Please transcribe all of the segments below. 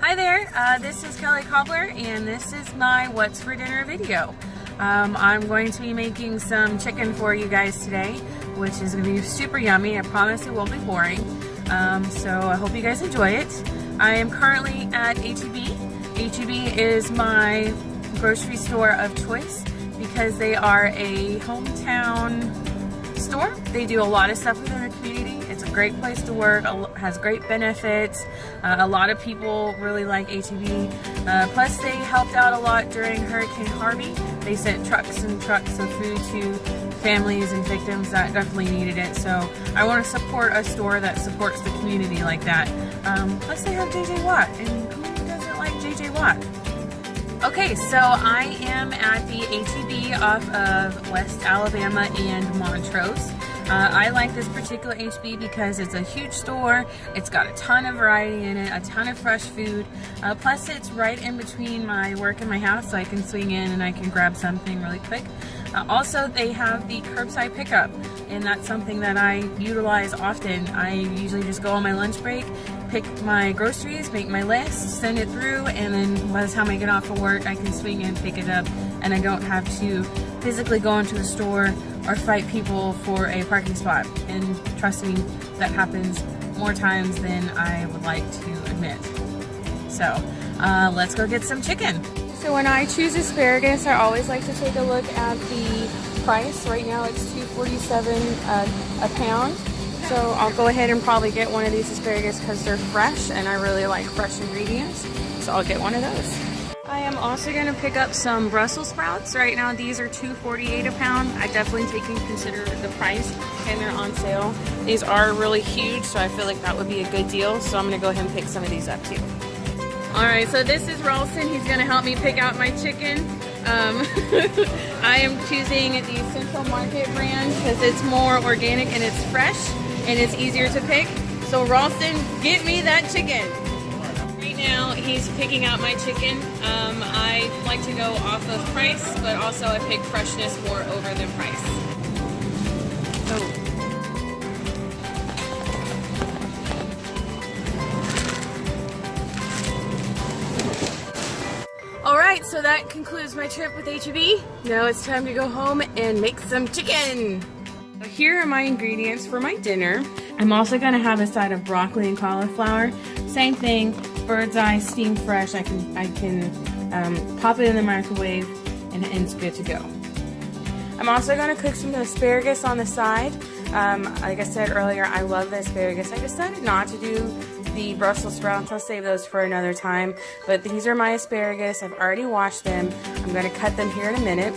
Hi there, this is Kelly Cobbler and this is my What's for Dinner video. I'm going to be making some chicken for you guys today, which is going to be super yummy. I promise it won't be boring. So I hope you guys enjoy it. I am currently at H-E-B. H-E-B is my grocery store of choice because they are a hometown store. They do a lot of stuff within the community. It's a great place to work, has great benefits. A lot of people really like H-E-B. Plus they helped out a lot during Hurricane Harvey. They sent trucks and trucks of food to families and victims that definitely needed it. So I want to support a store that supports the community like that. Plus they have JJ Watt, and who doesn't like JJ Watt? Okay, so I am at the H-E-B off of West Alabama and Montrose. I like this particular H-E-B because it's a huge store. It's got a ton of variety in it, a ton of fresh food. Plus it's right in between my work and my house, so I can swing in and I can grab something really quick. Also, they have the curbside pickup, and that's something that I utilize often. I usually just go on my lunch break, pick my groceries, make my list, send it through, and then by the time I get off of work, I can swing in, pick it up, and I don't have to physically go into the store or fight people for a parking spot. And trust me, that happens more times than I would like to admit. So let's go get some chicken. So when I choose asparagus, I always like to take a look at the price. Right now it's $2.47 a pound. So I'll go ahead and probably get one of these asparagus because they're fresh and I really like fresh ingredients. So I'll get one of those. I am also going to pick up some Brussels sprouts. Right now these are $2.48 a pound. I definitely take into consider the price and they're on sale. These are really huge, so I feel like that would be a good deal. So I'm going to go ahead and pick some of these up too. Alright, so this is Ralston. He's going to help me pick out my chicken. I am choosing the Central Market brand because it's more organic and it's fresh and it's easier to pick. So Ralston, get me that chicken. Right now he's picking out my chicken. I like to go off of price, but also I pick freshness more over than price. Oh. Alright, so that concludes my trip with H-E-B. Now it's time to go home and make some chicken. So here are my ingredients for my dinner. I'm also going to have a side of broccoli and cauliflower. Same thing, bird's eye, steamed fresh. I can pop it in the microwave and it's good to go. I'm also going to cook some asparagus on the side. Like I said earlier, I love the asparagus. I decided not to do the Brussels sprouts. I'll save those for another time. But these are my asparagus. I've already washed them. I'm going to cut them here in a minute.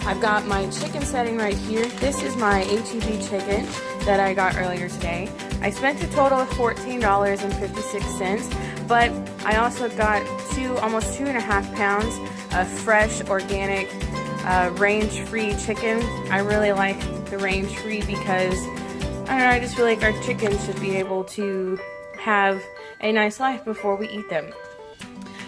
I've got my chicken setting right here. This is my H-E-B chicken that I got earlier today. I spent a total of $14.56, but I also got almost 2.5 pounds of fresh, organic, range-free chicken. I really like the range-free because, I don't know, I just feel like our chickens should be able to have a nice life before we eat them.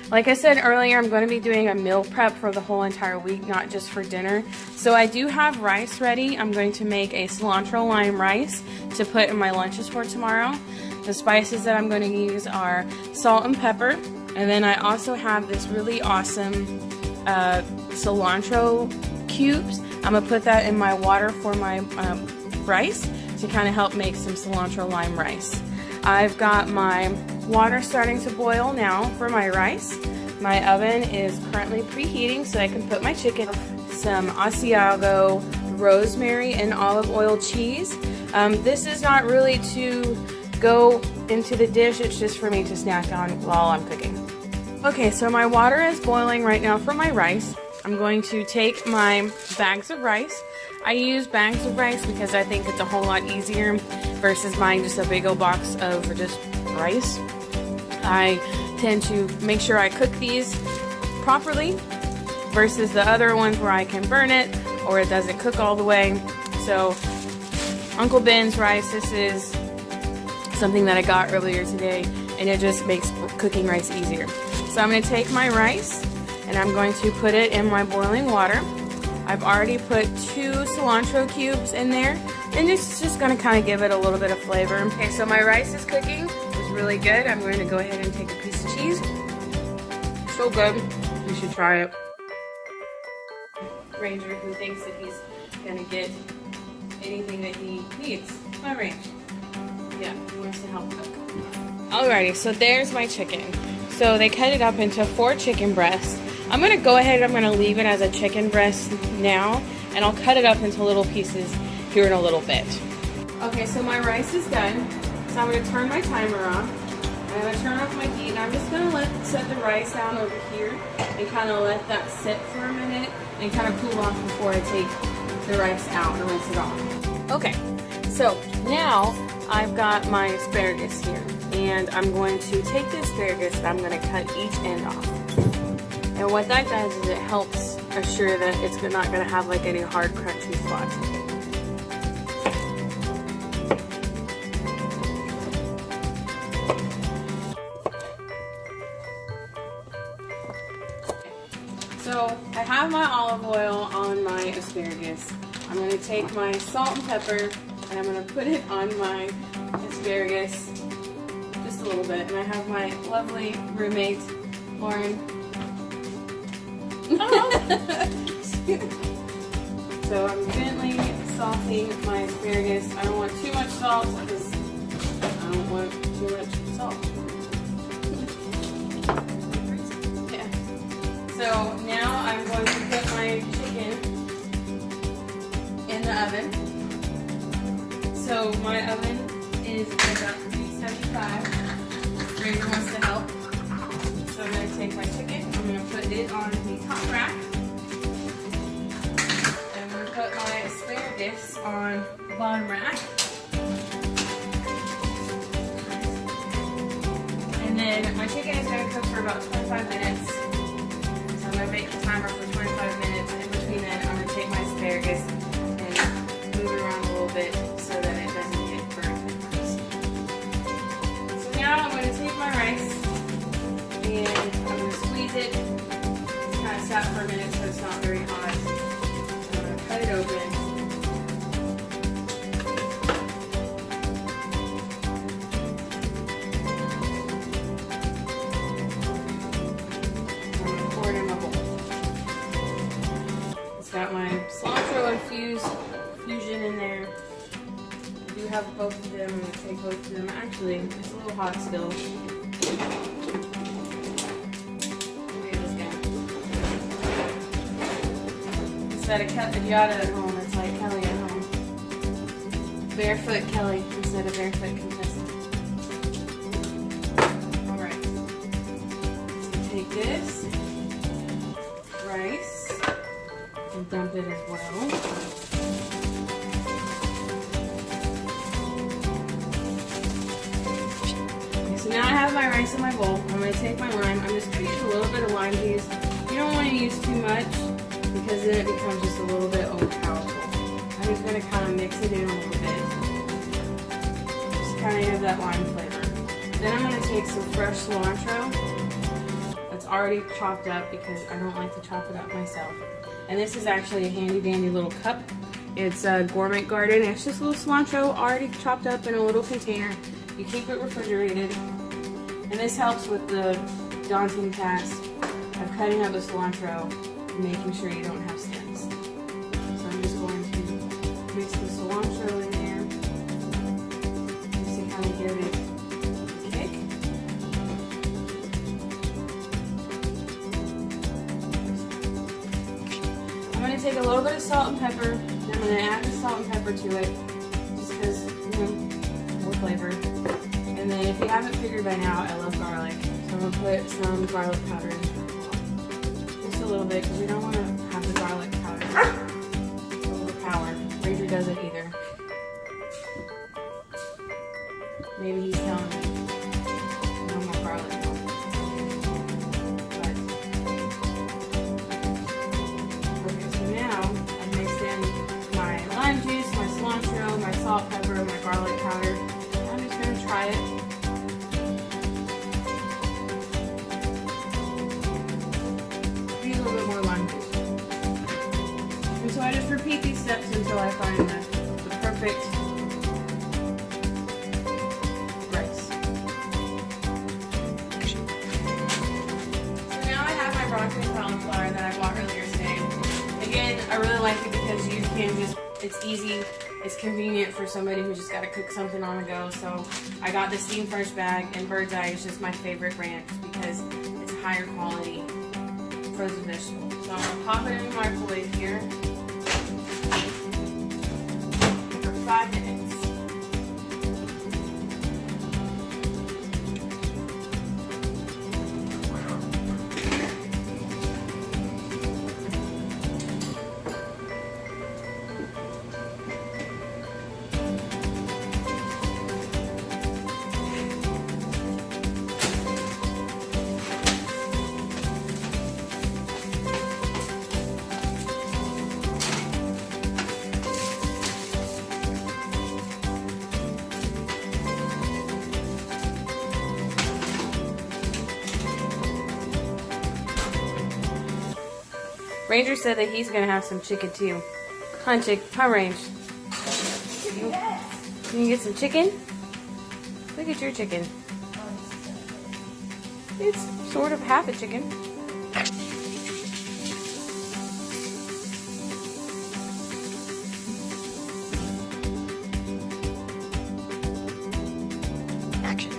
Like I said earlier, I'm going to be doing a meal prep for the whole entire week, not just for dinner. So I do have rice ready. I'm going to make a cilantro lime rice to put in my lunches for tomorrow. The spices that I'm going to use are salt and pepper. And then I also have this really awesome cilantro cubes. I'm going to put that in my water for my rice to kind of help make some cilantro lime rice. I've got my water starting to boil now for my rice. My oven is currently preheating so I can put my chicken, some Asiago rosemary and olive oil cheese. This is not really to go into the dish, it's just for me to snack on while I'm cooking. Okay, so my water is boiling right now for my rice. I'm going to take my bags of rice. I use bags of rice because I think it's a whole lot easier versus buying just a big old box of just rice. I tend to make sure I cook these properly versus the other ones where I can burn it or it doesn't cook all the way. So Uncle Ben's rice, this is something that I got earlier today and it just makes cooking rice easier. So I'm going to take my rice and I'm going to put it in my boiling water. I've already put 2 cilantro cubes in there and it's just going to kind of give it a little bit of flavor. Okay, so my rice is cooking. It's really good. I'm going to go ahead and take a piece of cheese. So good. You should try it. Ranger, who thinks that he's gonna get anything that he needs. My Range. Yeah, he wants to help cook. Alrighty, so there's my chicken. So they cut it up into 4 chicken breasts. I'm gonna go ahead and I'm gonna leave it as a chicken breast now, and I'll cut it up into little pieces here in a little bit. Okay, so my rice is done. So I'm gonna turn my timer on. I'm gonna turn off my heat, and I'm just gonna set the rice down over here and kind of let that sit for a minute and kind of cool off before I take the rice out and rinse it off. Okay, so now I've got my asparagus here, and I'm going to take the asparagus and I'm going to cut each end off. And what that does is it helps assure that it's not going to have like any hard crunchy spots. So I have my olive oil on my asparagus. I'm going to take my salt and pepper and I'm going to put it on my asparagus just a little bit. And I have my lovely roommate, Lauren. So I'm gently salting my asparagus. I don't want too much salt because I don't want too much salt. Yeah. So now I'm going to put my chicken in the oven. So my oven is about 375. Ranger wants to help. So I'm going to take my chicken, I'm going to put it on the top rack. And I'm going to put my asparagus on the bottom rack. And then my chicken is going to cook for about 25 minutes. So I'm going to make the timer for 25 minutes. And in between then, I'm going to take my asparagus and move it around a little bit so that it doesn't get burnt. So now I'm going to take my rice and I'm going to squeeze it. It's kind of sat for a minute so it's not very hot. I'm going to cut it open. I'm going to pour it in my bowl. It's got my cilantro infusion in there. I do have both of them. I'm going to take both of them. Actually, it's a little hot still. Instead of Kenyatta at home, it's like Kelly at home. Barefoot Kelly instead of barefoot contestant. Alright. So take this rice and dump it as well. Okay, so now I have my rice in my bowl. I'm going to take my lime. I'm just going to use a little bit of lime juice. You don't want to use too much, because then it becomes just a little bit overpowerful. I'm just going to kind of mix it in a little bit. Just kind of give that lime flavor. Then I'm going to take some fresh cilantro that's already chopped up because I don't like to chop it up myself. And this is actually a handy dandy little cup. It's a Gourmet Garden. It's just a little cilantro already chopped up in a little container. You keep it refrigerated. And this helps with the daunting task of cutting up the cilantro, making sure you don't have stems. So I'm just going to mix the cilantro in there just to kind of give it a kick. I'm going to take a little bit of salt and pepper, and I'm going to add the salt and pepper to it just because, more flavor. And then if you haven't figured by now, I love garlic. So I'm going to put some garlic powder in there. A little bit because we don't want to have the garlic powder overpowered. Ranger doesn't either. Maybe he's telling me no more garlic. But okay, so now I've mixed in my lime juice, my cilantro, my salt, pepper, my garlic powder. I'm just going to try it. So I just repeat these steps until I find the perfect rice. my broccoli and cauliflower that I bought earlier today. Again, I really like it because you can just, it's easy, it's convenient for somebody who's just got to cook something on the go. So I got the Steam Fresh bag, and Bird's Eye is just my favorite brand just because it's a higher quality frozen vegetable. So I'm going to pop it in the microwave here for 5 minutes. Ranger said that he's gonna have some chicken too. Huh, Range? Can you get some chicken? Look at your chicken. It's sort of half a chicken. Action.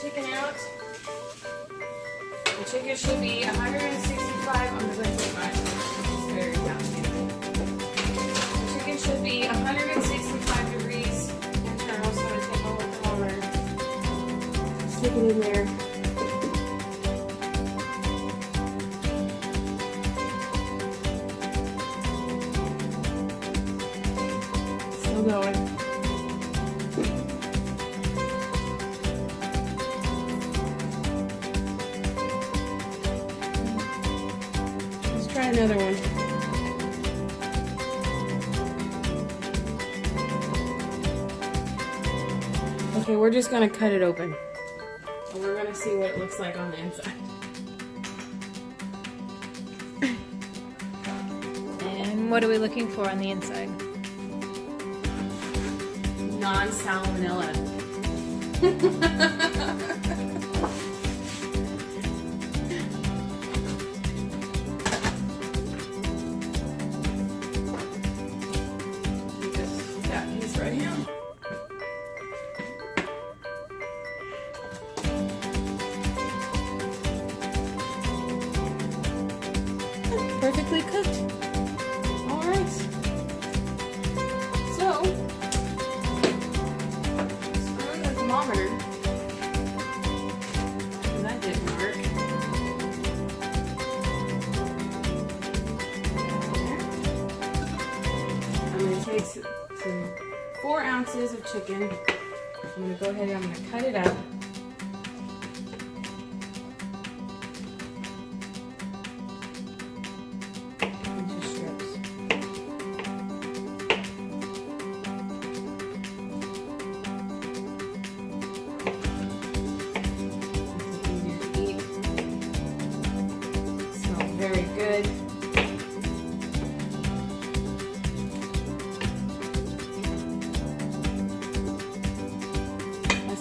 Chicken out. The chicken should be 165. I'm going to take my very down. The chicken should be 165 degrees internal, so it's going to take a little bit longer. Stick it in there. Still going. Try another one. Okay, we're just gonna cut it open. And we're gonna see what it looks like on the inside. And what are we looking for on the inside? Non-salmonella. Right here. Perfectly cooked. All right. So, screwing the thermometer. That didn't work. I'm going to take some 4 ounces of chicken. I'm going to go ahead and I'm going to cut it up. Into strips. It's easier to eat. Smells very good.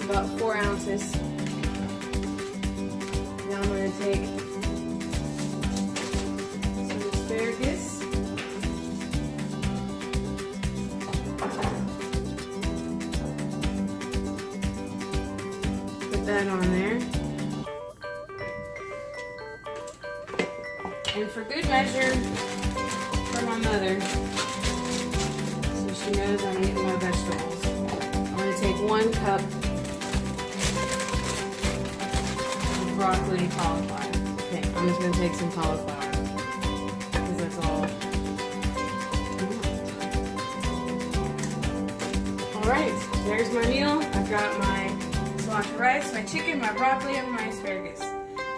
About 4 ounces. Now I'm going to take some asparagus. Put that on there. And for good measure, for my mother, so she knows I'm eating my vegetables, I'm going to take 1 cup broccoli and cauliflower. Okay, I'm just going to take some cauliflower because that's all. Alright, there's my meal. I've got my cilantro rice, my chicken, my broccoli, and my asparagus.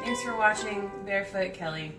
Thanks for watching Barefoot Kelly.